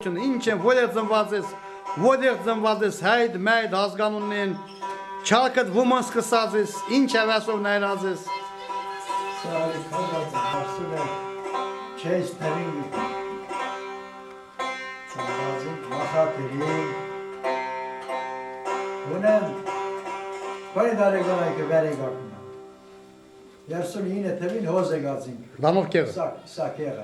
Ինչ են որդեր ծնված ես հայդ մայդ ազգանունն չալքդ ոման սկսած ես ինչ ավասով նայրած ես Սարի կազած հարսում է չես թրին ծնված են մախատերի ունեմ բանի դարեգան այկը վերեգակնա երսուն ինը թվին հոզ եկացինք Լանով կեղը Սակ եղա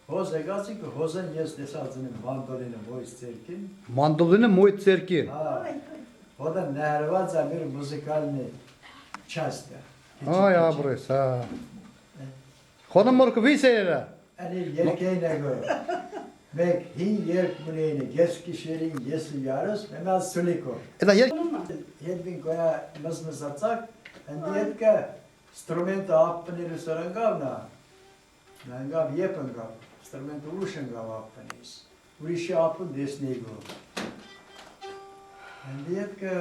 Հոզ եկացինք հոզեն ես տեսածին եմ մանդոլինը մոյս ծերքին Մանդոլինը մոյ ծերքին Հոդը նարված է մեր մուզիկալնի չաստը Այ աբրես, խոնը մորկը վիս էրը Անի երկեին ագո Մեկ հին երկ մունեին ես կիշերին ես լյարս մեմալ սուլիկո Էդա երկ Հետվին կոյա մզմզացակ Ընդ ետկը ստրումենտը ապպները սրանգավնա Նանգավ եպ ընգավ Ստրումենտը ուշ ընգավ ապպնիս Ուրիշի ապպն դեսնեգո Ընդ ետկը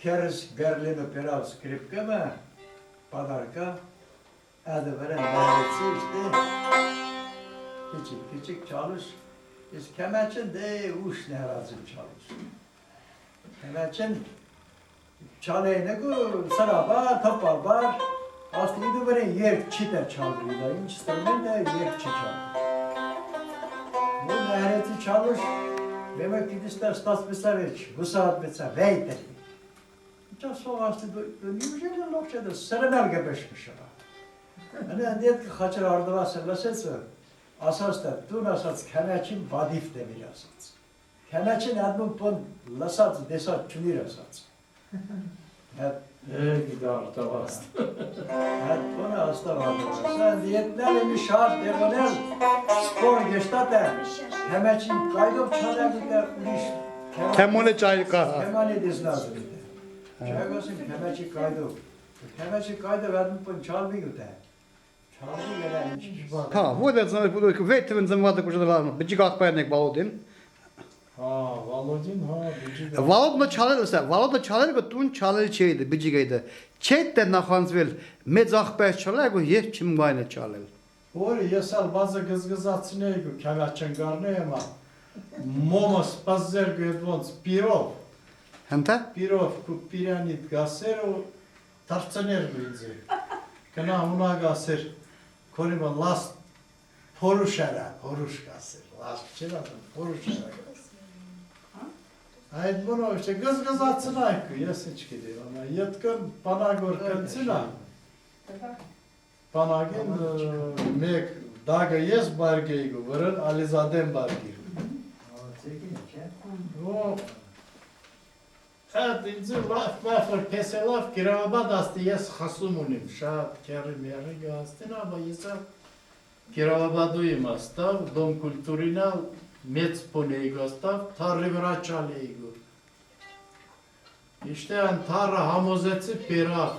Քերս Բերլինը պերավ սկրիպկամը Պադարկա Ադը վրեն նարեցի Իստե Քիչիկ չալուշ Ես կեմաչեն դե ուշ նարածım չալուշ Կեմաչեն Չալեին էգու սրաբար, թպալբար Աստի իդու վրեն երկ չիտ է չալվի դա ինչ ստրմեն դա երկ չի չալվի Ու նահրեցի չալուշ Բեմը կիդիստար ստացվեցավեչ, հուսահատվեցավ, վեյտերի Ինչ ասող աստի նիուժելը լոք չէ դա սրմել գեբեշ մշավա Անե անդիետ կխաչր արդվասը լսեցը Ասաց դա տուն ասաց կենաչին բադիվ դեմիր ասաց Կենաչին ադմուն պոն լսած դեսած չունիր ասաց Գիտար տավաստ Այդ պոնը աստավ արդվասը Անդիետնել է մի շարդ դեղոնել Սպոր գեշտատ է Կենաչին կայդով չանակ ուտը ուրիշ Թեմոնը ճայլ կա Թեմանի դիզնազ ուտը Չագոսին կենաչի կայդով Կենաչի կայդով ադմուն պոն չալվի ուտը Չալվի գելա ինչ բան որդեր ծնված վեյթվին ծնվածը կուժդալարն բջիկ աղբայրն եք բալոդին Վալոդին, բիջիկ Վալոդը չալել կը տուն չալել չեիդը բջիկ էիդը Չեիդ դե նախանձվել մեծ աղբայր չալել ու երբ չիմ գայնը չալել Որ ես ալ բազը գզգզացին էի գու կյավաչեն գարնե եմա Մոմոս պազեր գույդ ոնց պիրով Հենտա? Պիրով կու պիրանիտ գասեր ու թարցաներ գույձի Կնա ունա գասեր Կորիմը լաս փորուշարա, փորուշ գասեր Լաս չիրա փորուշարա գասեր Այդ բունով չէ գզգզացին այկու, ես ինչ գիտեմ, ետկն պանագոր կնցինա Պանագին մեկ դագը ես բարգեիգու, վրն ալիզադեն բարգեիգու Ծեկին է չէ Այդ ինձի վախր կեսելավ կիրավաբադ աստի ես խասում ունիմ, շատ կերի մեղի գաստին, աբա ես կիրավաբադու իմ աստավ, դոմ կուլտուրինալ մեծ պոն էիգու աստավ, թարի վրա չալ էիգու Իշտե ան թարը համոզեցի պերավ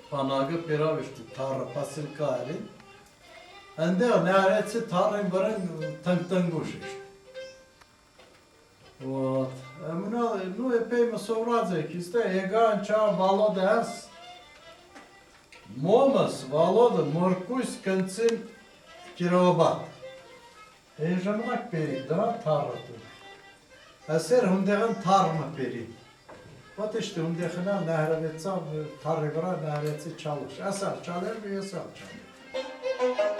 Պանագը պերավ իշտի թարը պասիլ կայրին Ընդեղ նարեցի թարին վրեն տնգտնգուշ իշտ Вот. Ну, епей մսովրած եք, իստե եկան չա վալոդը ես Մոմս վալոդը մորկույս կնցին կիրովաբատ Է ժամանակ պերիկ, դրա թարը դու Ասեր հունդեղն թարմը պերի Ոտ իշտի հունդեղնա նահրվեցավ թարի վրա նահրեցի չալուշ Ասար չալեր ու ես ալ չալեր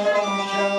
Չա